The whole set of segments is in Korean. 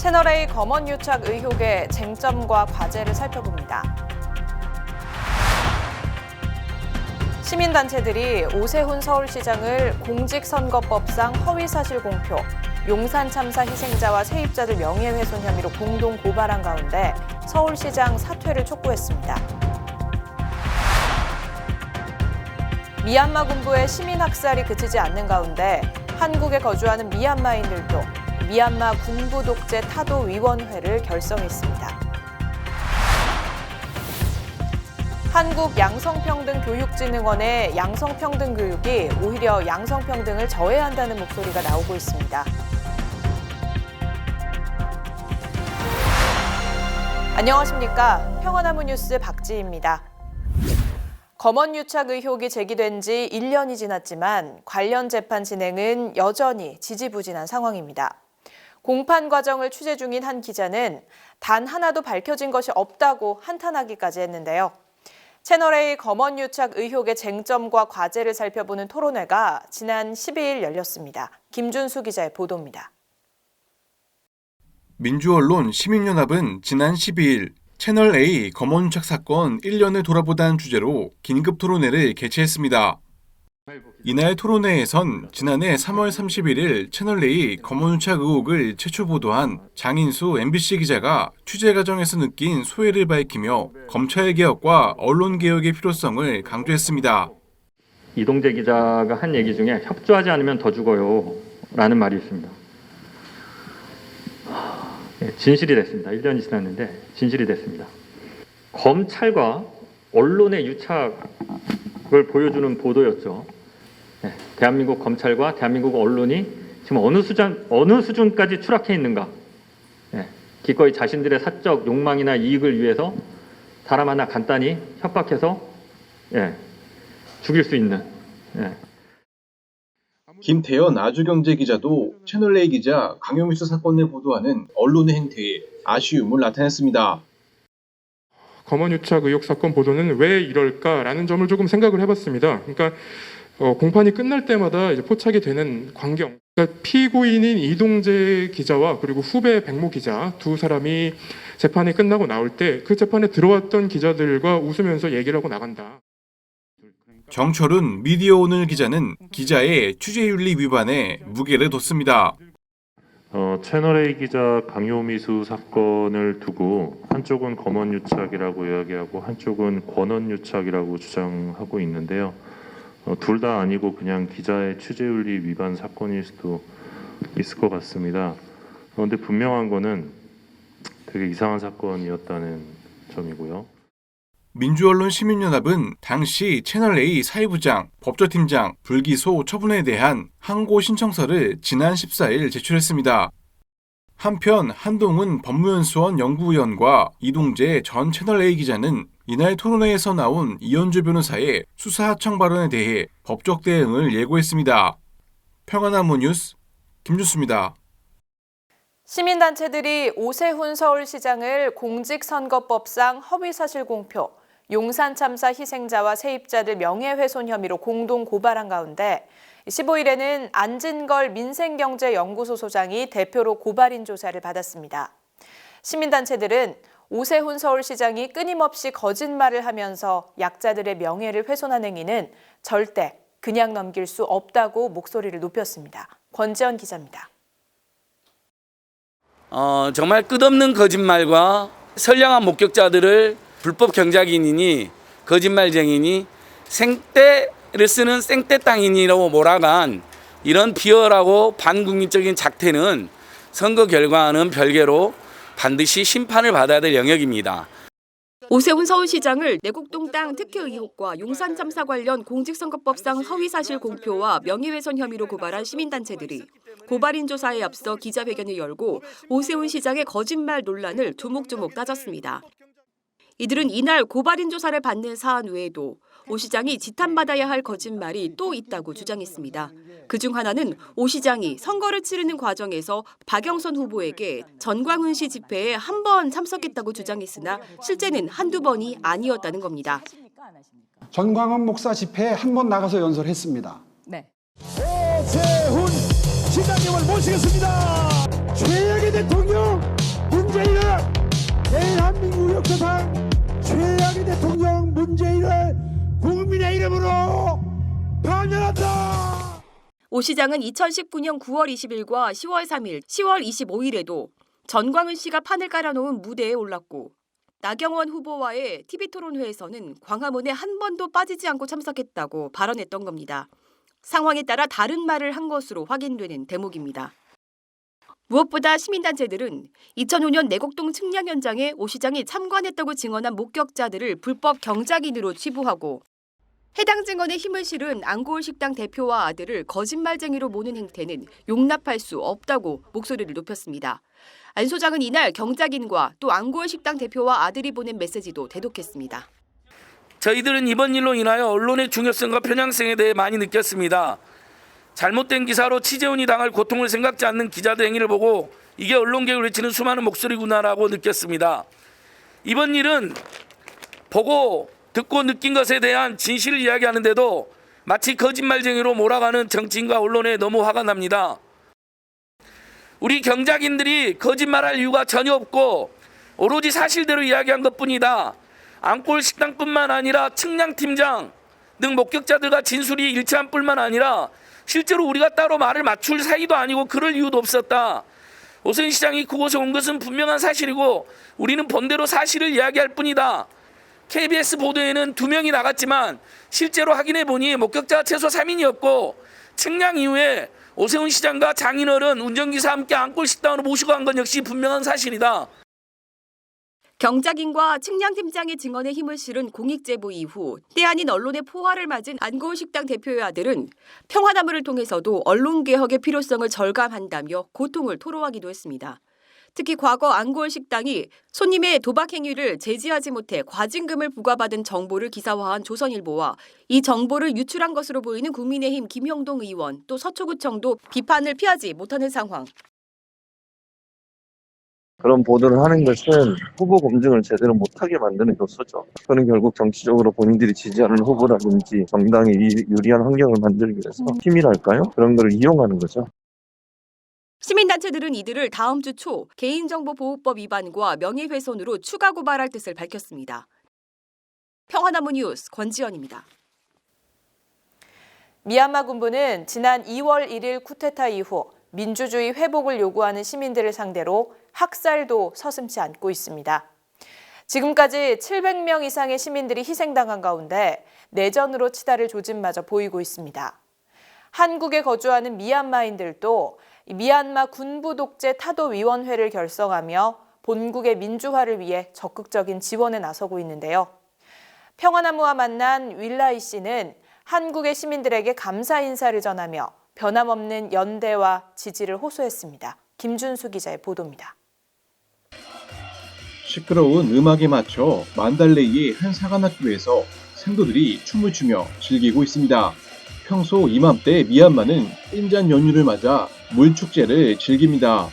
채널A 검언유착 의혹의 쟁점과 과제를 살펴봅니다. 시민단체들이 오세훈 서울시장을 공직선거법상 허위사실 공표, 용산 참사 희생자와 세입자들 명예훼손 혐의로 공동 고발한 가운데 서울시장 사퇴를 촉구했습니다. 미얀마 군부의 시민학살이 그치지 않는 가운데 한국에 거주하는 미얀마인들도 미얀마 군부 독재 타도위원회를 결성했습니다. 한국양성평등교육진흥원의 양성평등 교육이 오히려 양성평등을 저해한다는 목소리가 나오고 있습니다. 안녕하십니까. 평화나무 뉴스 박지희입니다. 검언유착 의혹이 제기된 지 1년이 지났지만 관련 재판 진행은 여전히 지지부진한 상황입니다. 공판 과정을 취재 중인 한 기자는 단 하나도 밝혀진 것이 없다고 한탄하기까지 했는데요. 채널A 검언유착 의혹의 쟁점과 과제를 살펴보는 토론회가 지난 12일 열렸습니다. 김준수 기자의 보도입니다. 민주언론 시민연합은 지난 12일 채널A 검언유착 사건 1년을 돌아보다는 주제로 긴급 토론회를 개최했습니다. 이날 토론회에선 지난해 3월 31일 채널A 검언유착 의혹을 최초 보도한 장인수 MBC 기자가 취재 과정에서 느낀 소외를 밝히며 검찰개혁과 언론개혁의 필요성을 강조했습니다. 이동재 기자가 한 얘기 중에 협조하지 않으면 더 죽어요 라는 말이 있습니다. 진실이 됐습니다. 1년이 지났는데 진실이 됐습니다. 검찰과 언론의 유착을 보여주는 보도였죠. 대한민국 검찰과 대한민국 언론이 지금 어느 수준까지 추락해 있는가. 기꺼이 자신들의 사적 욕망이나 이익을 위해서 사람 하나 간단히 협박해서 죽일 수 있는. 김태현 아주경제 기자도 채널A 기자 강요미수 사건을 보도하는 언론의 행태에 아쉬움을 나타냈습니다. 검언유착 의혹 사건 보도는 왜 이럴까라는 점을 조금 생각을 해봤습니다. 그러니까 공판이 끝날 때마다 이제 포착이 되는 광경. 그러니까 피고인인 이동재 기자와 그리고 후배 백모 기자 두 사람이 재판이 끝나고 나올 때 그 재판에 들어왔던 기자들과 웃으면서 얘기를 하고 나간다. 정철훈 미디어오늘 기자는 기자의 취재윤리 위반에 무게를 뒀습니다. 채널A 기자 강요미수 사건을 두고 한쪽은 검언유착이라고 이야기하고 한쪽은 권언유착이라고 주장하고 있는데요. 둘 다 아니고 그냥 기자의 취재윤리 위반 사건일 수도 있을 것 같습니다. 그런데 분명한 거는 되게 이상한 사건이었다는 점이고요. 민주언론 시민연합은 당시 채널A 사회부장, 법조팀장, 불기소 처분에 대한 항고 신청서를 지난 14일 제출했습니다. 한편 한동훈 법무연수원 연구위원과 이동재 전 채널A 기자는 이날 토론회에서 나온 이현주 변호사의 수사 하청 발언에 대해 법적 대응을 예고했습니다. 평화나무 뉴스 김준수입니다. 시민단체들이 오세훈 서울시장을 공직선거법상 허위사실 공표, 용산 참사 희생자와 세입자들 명예훼손 혐의로 공동 고발한 가운데 15일에는 안진걸 민생경제연구소 소장이 대표로 고발인 조사를 받았습니다. 시민단체들은 오세훈 서울시장이 끊임없이 거짓말을 하면서 약자들의 명예를 훼손한 행위는 절대 그냥 넘길 수 없다고 목소리를 높였습니다. 권지연 기자입니다. 정말 끝없는 거짓말과 선량한 목격자들을 불법 경작인이니 거짓말쟁이니 생떼를 쓰는 생떼 땅인이라고 몰아간 이런 비열하고 반국민적인 작태는 선거 결과와는 별개로 반드시 심판을 받아야 될 영역입니다. 오세훈 서울시장을 내곡동 땅 특혜 의혹과 용산 참사 관련 공직선거법상 허위사실 공표와 명예훼손 혐의로 고발한 시민단체들이 고발인 조사에 앞서 기자회견을 열고 오세훈 시장의 거짓말 논란을 조목조목 따졌습니다. 이들은 이날 고발인 조사를 받는 사안 외에도 오 시장이 지탄받아야 할 거짓말이 또 있다고 주장했습니다. 그중 하나는 오 시장이 선거를 치르는 과정에서 박영선 후보에게 전광훈 씨 집회에 한 번 참석했다고 주장했으나 실제는 한두 번이 아니었다는 겁니다. 전광훈 목사 집회에 한 번 나가서 연설했습니다. 네. 오세훈 시장님을 모시겠습니다. 최악의 대통령 역사상 최악의 대통령 문재인을 국민의 이름으로 파면한다. 오 시장은 2019년 9월 20일과 10월 3일, 10월 25일에도 전광훈 씨가 판을 깔아놓은 무대에 올랐고 나경원 후보와의 TV토론회에서는 광화문에 한 번도 빠지지 않고 참석했다고 발언했던 겁니다. 상황에 따라 다른 말을 한 것으로 확인되는 대목입니다. 무엇보다 시민단체들은 2005년 내곡동 측량 현장에 오 시장이 참관했다고 증언한 목격자들을 불법 경작인으로 치부하고 해당 증언에 힘을 실은 안고울 식당 대표와 아들을 거짓말쟁이로 모는 행태는 용납할 수 없다고 목소리를 높였습니다. 안 소장은 이날 경작인과 또 안고울 식당 대표와 아들이 보낸 메시지도 대독했습니다. 저희들은 이번 일로 인하여 언론의 중요성과 편향성에 대해 많이 느꼈습니다. 잘못된 기사로 취재원이 당할 고통을 생각지 않는 기자들 행위를 보고 이게 언론개혁을 외치는 수많은 목소리구나라고 느꼈습니다. 이번 일은 보고 듣고 느낀 것에 대한 진실을 이야기하는데도 마치 거짓말쟁이로 몰아가는 정치인과 언론에 너무 화가 납니다. 우리 경작인들이 거짓말할 이유가 전혀 없고 오로지 사실대로 이야기한 것뿐이다. 안골 식당뿐만 아니라 측량팀장 등 목격자들과 진술이 일치한 뿐만 아니라 실제로 우리가 따로 말을 맞출 사이도 아니고 그럴 이유도 없었다. 오세훈 시장이 그곳에 온 것은 분명한 사실이고 우리는 본대로 사실을 이야기할 뿐이다. KBS 보도에는 2명이 나갔지만 실제로 확인해 보니 목격자가 최소 3인이었고 측량 이후에 오세훈 시장과 장인어른 운전기사 함께 안골 식당으로 모시고 간 건 역시 분명한 사실이다. 경작인과 측량팀장의 증언에 힘을 실은 공익제보 이후 때 아닌 언론의 포화를 맞은 안고울 식당 대표의 아들은 평화나무를 통해서도 언론개혁의 필요성을 절감한다며 고통을 토로하기도 했습니다. 특히 과거 안고울 식당이 손님의 도박 행위를 제지하지 못해 과징금을 부과받은 정보를 기사화한 조선일보와 이 정보를 유출한 것으로 보이는 국민의힘 김형동 의원 또 서초구청도 비판을 피하지 못하는 상황. 그런 보도를 하는 것은 후보 검증을 제대로 못하게 만드는 요소죠. 그는 결국 정치적으로 본인들이 지지하는 후보라든지 정당에 유리한 환경을 만들기 위해서 힘이랄까요? 그런 걸 이용하는 거죠. 시민단체들은 이들을 다음 주 초 개인정보보호법 위반과 명예훼손으로 추가 고발할 뜻을 밝혔습니다. 평화나무 뉴스 권지연입니다. 미얀마 군부는 지난 2월 1일 쿠데타 이후 민주주의 회복을 요구하는 시민들을 상대로 학살도 서슴지 않고 있습니다. 지금까지 700명 이상의 시민들이 희생당한 가운데 내전으로 치달을 조짐마저 보이고 있습니다. 한국에 거주하는 미얀마인들도 미얀마 군부 독재 타도위원회를 결성하며 본국의 민주화를 위해 적극적인 지원에 나서고 있는데요. 평화나무와 만난 윌라이 씨는 한국의 시민들에게 감사 인사를 전하며 변함없는 연대와 지지를 호소했습니다. 김준수 기자의 보도입니다. 시끄러운 음악에 맞춰 만달레이의 한 사관학교에서 생도들이 춤을 추며 즐기고 있습니다. 평소 이맘때 미얀마는 인잔 연휴를 맞아 물축제를 즐깁니다.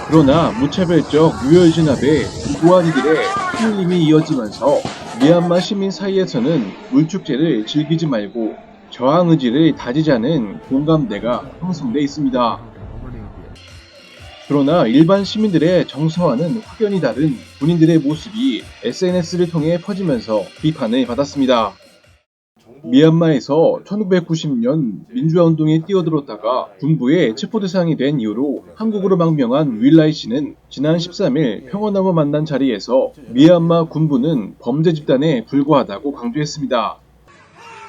그러나 무차별적 유혈 진압에 무고한 이들의 흘림이 이어지면서 미얀마 시민 사이에서는 물축제를 즐기지 말고 저항 의지를 다지자는 공감대가 형성돼 있습니다. 그러나 일반 시민들의 정서와는 확연히 다른 군인들의 모습이 SNS를 통해 퍼지면서 비판을 받았습니다. 미얀마에서 1990년 민주화운동에 뛰어들었다가 군부의 체포대상이 된 이후로 한국으로 망명한 윌라이 씨는 지난 13일 평화나무 만난 자리에서 미얀마 군부는 범죄 집단에 불과하다고 강조했습니다.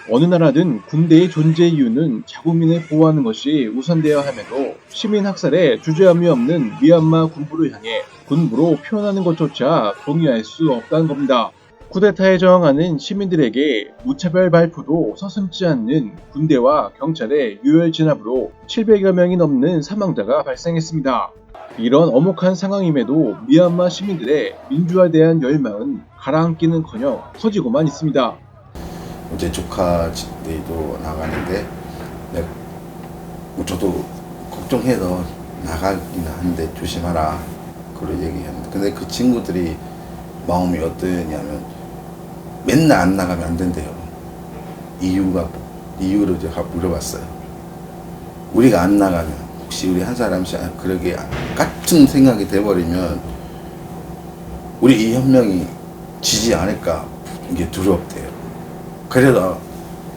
어느 나라든 군대의 존재 이유는 자국민을 보호하는 것이 우선되어야 함에도 시민 학살에 주저함이 없는 미얀마 군부를 향해 군부로 표현하는 것조차 동의할 수 없다는 겁니다. 쿠데타에 저항하는 시민들에게 무차별 발포도 서슴지 않는 군대와 경찰의 유혈 진압으로 700여 명이 넘는 사망자가 발생했습니다. 이런 엄혹한 상황임에도 미얀마 시민들의 민주화에 대한 열망은 가라앉기는커녕 커지고만 있습니다. 어제 조카 집들도 나가는데 저도 걱정해서 나가긴 하는데 조심하라 그런 얘기했는데 근데 그 친구들이 마음이 어떠냐면 맨날 안 나가면 안 된대요. 이유를 제가 물어봤어요. 우리가 안 나가면 혹시 우리 한 사람씩 그러게 같은 생각이 돼버리면 우리 이 혁명이 지지 않을까 이게 두렵대요. 그래도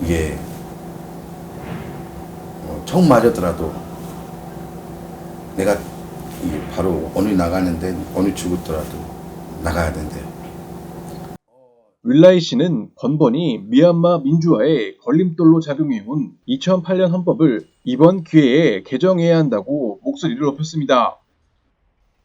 이게 총 맞았더라도 내가 이게 바로 오늘 나가는데 오늘 죽었더라도 나가야 된대요. 윌라이 씨는 번번이 미얀마 민주화의 걸림돌로 작용해온 2008년 헌법을 이번 기회에 개정해야 한다고 목소리를 높였습니다.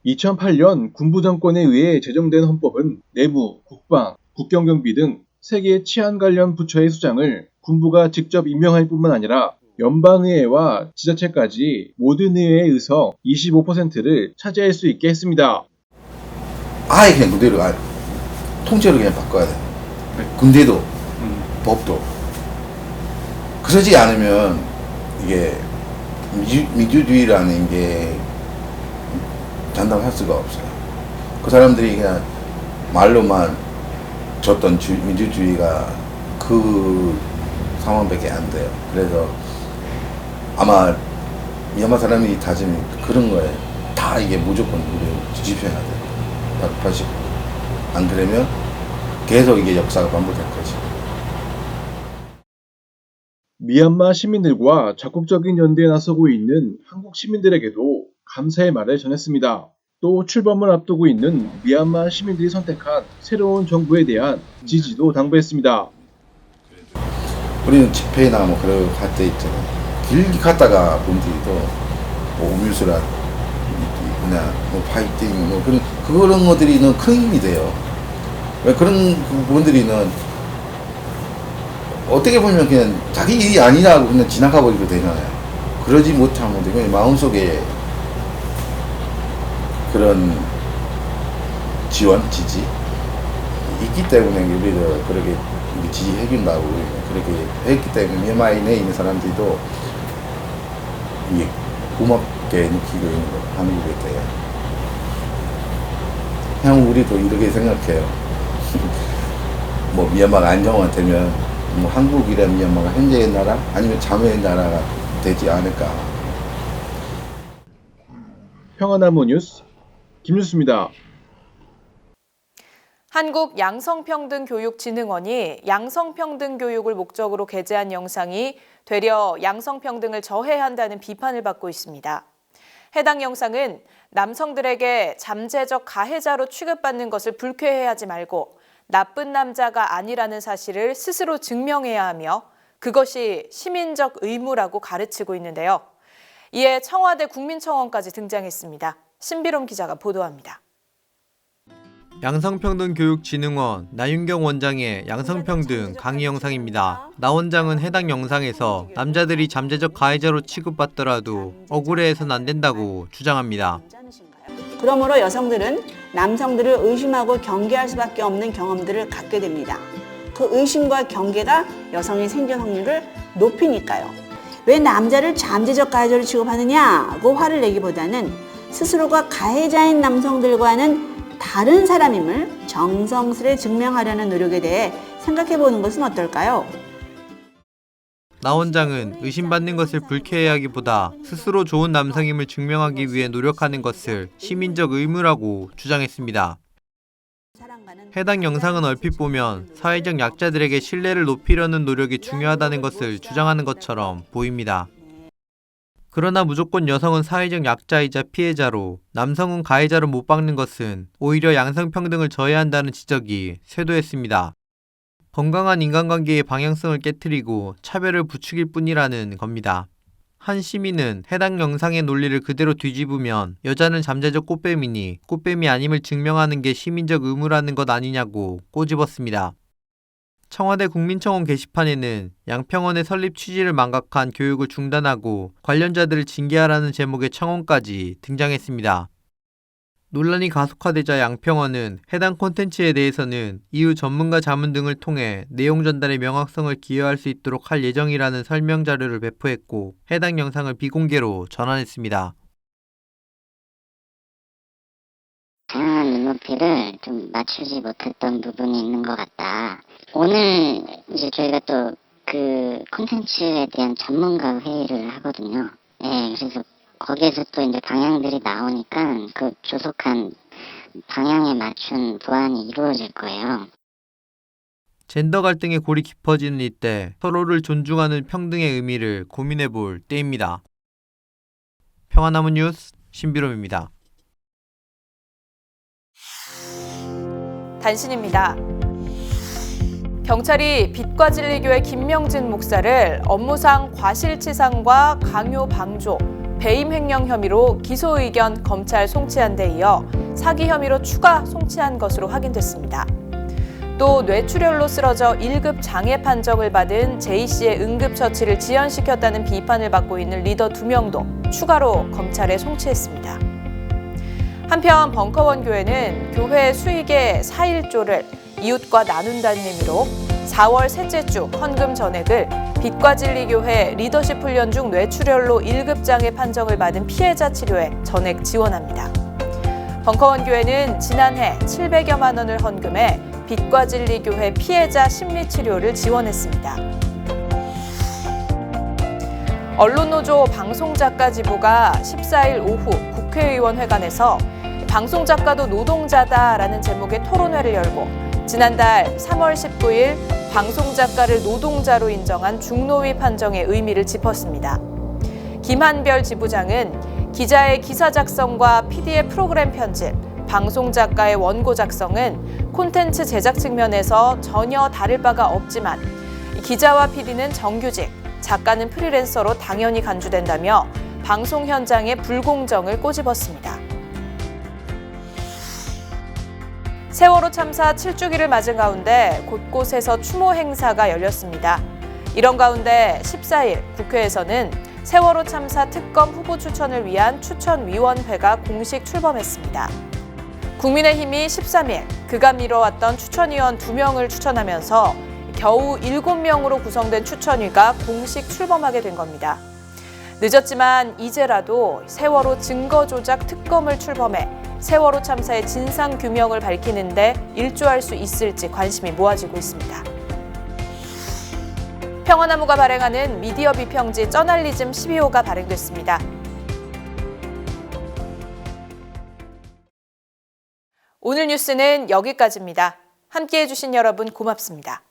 2008년 군부 정권에 의해 제정된 헌법은 내무, 국방, 국경경비 등 세계 치안 관련 부처의 수장을 군부가 직접 임명할 뿐만 아니라 연방의회와 지자체까지 모든 의회의 의석 25%를 차지할 수 있게 했습니다. 아예 그냥 그대로 통째로 그냥 바꿔야 돼. 군대도 법도. 그러지 않으면 이게 민주주의라는 게 장담할 수가 없어요. 그 사람들이 그냥 말로만 줬던 민주주의가 그 상황밖에 안 돼요. 그래서 아마 미얀마 사람이 다짐이 그런 거예요. 다 이게 무조건 우리 지지해야 돼요. 180%. 안 그러면 계속 이게 역사가 반복될 거지. 미얀마 시민들과 적극적인 연대에 나서고 있는 한국 시민들에게도 감사의 말을 전했습니다. 또 출범을 앞두고 있는 미얀마 시민들이 선택한 새로운 정부에 대한 지지도 당부했습니다. 우리는 집회나 뭐 그런 할 때 있잖아요. 길게 갔다가 분들도 뭐 우물수라 그냥 뭐 파이팅 뭐 그런 것들이는 큰 힘이 돼요. 왜 그런 분들이는 어떻게 보면 그냥 자기 일이 아니라고 그냥 지나가 버리고 되잖아요. 그러지 못하면 그냥 마음속에 그런 지원, 지지 있기 때문에 우리도 그렇게 지지해준다고 그렇게 했기 때문에 미얀마에 있는 사람들도 이게 고맙게 느끼고 있는 거 한국에 대해. 그냥 우리도 이렇게 생각해요. 뭐 미얀마가 안정화되면 뭐 한국이란 미얀마가 현재의 나라 아니면 자매의 나라가 되지 않을까. 평화나무 뉴스 김뉴스입니다. 한국양성평등교육진흥원이 양성평등교육을 목적으로 게재한 영상이 되려 양성평등을 저해한다는 비판을 받고 있습니다. 해당 영상은 남성들에게 잠재적 가해자로 취급받는 것을 불쾌해하지 말고 나쁜 남자가 아니라는 사실을 스스로 증명해야 하며 그것이 시민적 의무라고 가르치고 있는데요. 이에 청와대 국민청원까지 등장했습니다. 신비롬 기자가 보도합니다. 양성평등교육진흥원 나윤경 원장의 양성평등 강의 영상입니다. 나 원장은 해당 영상에서 남자들이 잠재적 가해자로 취급받더라도 억울해해서는 안 된다고 주장합니다. 그러므로 여성들은 남성들을 의심하고 경계할 수밖에 없는 경험들을 갖게 됩니다. 그 의심과 경계가 여성의 생존 확률을 높이니까요. 왜 남자를 잠재적 가해자로 취급하느냐고 화를 내기보다는 스스로가 가해자인 남성들과는 다른 사람임을 정성스레 증명하려는 노력에 대해 생각해보는 것은 어떨까요? 나 원장은 의심받는 것을 불쾌해하기보다 스스로 좋은 남성임을 증명하기 위해 노력하는 것을 시민적 의무라고 주장했습니다. 해당 영상은 얼핏 보면 사회적 약자들에게 신뢰를 높이려는 노력이 중요하다는 것을 주장하는 것처럼 보입니다. 그러나 무조건 여성은 사회적 약자이자 피해자로 남성은 가해자로 못 박는 것은 오히려 양성평등을 저해한다는 지적이 쇄도했습니다. 건강한 인간관계의 방향성을 깨트리고 차별을 부추길 뿐이라는 겁니다. 한 시민은 해당 영상의 논리를 그대로 뒤집으면 여자는 잠재적 꽃뱀이니 꽃뱀이 아님을 증명하는 게 시민적 의무라는 것 아니냐고 꼬집었습니다. 청와대 국민청원 게시판에는 양평원의 설립 취지를 망각한 교육을 중단하고 관련자들을 징계하라는 제목의 청원까지 등장했습니다. 논란이 가속화되자 양평원은 해당 콘텐츠에 대해서는 이후 전문가 자문 등을 통해 내용 전달의 명확성을 기여할 수 있도록 할 예정이라는 설명 자료를 배포했고 해당 영상을 비공개로 전환했습니다. 다양한 눈높이를 좀 맞추지 못했던 부분이 있는 것 같다. 오늘 이제 저희가 또 그 콘텐츠에 대한 전문가 회의를 하거든요. 네, 그래서 거기에서 또 이제 방향들이 나오니까 그 조속한 방향에 맞춘 보완이 이루어질 거예요. 젠더 갈등의 골이 깊어지는 이때 서로를 존중하는 평등의 의미를 고민해 볼 때입니다. 평화나무 뉴스 신비롬입니다. 단신입니다. 경찰이 빛과진리교회 김명진 목사를 업무상 과실치상과 강요 방조, 배임 횡령 혐의로 기소 의견 검찰 송치한 데 이어 사기 혐의로 추가 송치한 것으로 확인됐습니다. 또 뇌출혈로 쓰러져 1급 장애 판정을 받은 J씨의 응급처치를 지연시켰다는 비판을 받고 있는 리더 2명도 추가로 검찰에 송치했습니다. 한편 벙커원 교회는 교회 수익의 4.1조를 이웃과 나눈다는 의미로 4월 셋째 주 헌금 전액을 빛과진리교회 리더십 훈련 중 뇌출혈로 1급 장애 판정을 받은 피해자 치료에 전액 지원합니다. 벙커원 교회는 지난해 700여만 원을 헌금해 빛과진리교회 피해자 심리치료를 지원했습니다. 언론노조 방송작가 지부가 14일 오후 국회의원회관에서 방송작가도 노동자다라는 제목의 토론회를 열고 지난달 3월 19일 방송작가를 노동자로 인정한 중노위 판정의 의미를 짚었습니다. 김한별 지부장은 기자의 기사 작성과 PD의 프로그램 편집, 방송작가의 원고 작성은 콘텐츠 제작 측면에서 전혀 다를 바가 없지만 기자와 PD는 정규직, 작가는 프리랜서로 당연히 간주된다며 방송 현장의 불공정을 꼬집었습니다. 세월호 참사 7주기를 맞은 가운데 곳곳에서 추모 행사가 열렸습니다. 이런 가운데 14일 국회에서는 세월호 참사 특검 후보 추천을 위한 추천위원회가 공식 출범했습니다. 국민의힘이 13일 그간 미뤄왔던 추천위원 2명을 추천하면서 겨우 7명으로 구성된 추천위가 공식 출범하게 된 겁니다. 늦었지만 이제라도 세월호 증거 조작 특검을 출범해 세월호 참사의 진상 규명을 밝히는데 일조할 수 있을지 관심이 모아지고 있습니다. 평화나무가 발행하는 미디어 비평지 저널리즘 12호가 발행됐습니다. 오늘 뉴스는 여기까지입니다. 함께해 주신 여러분 고맙습니다.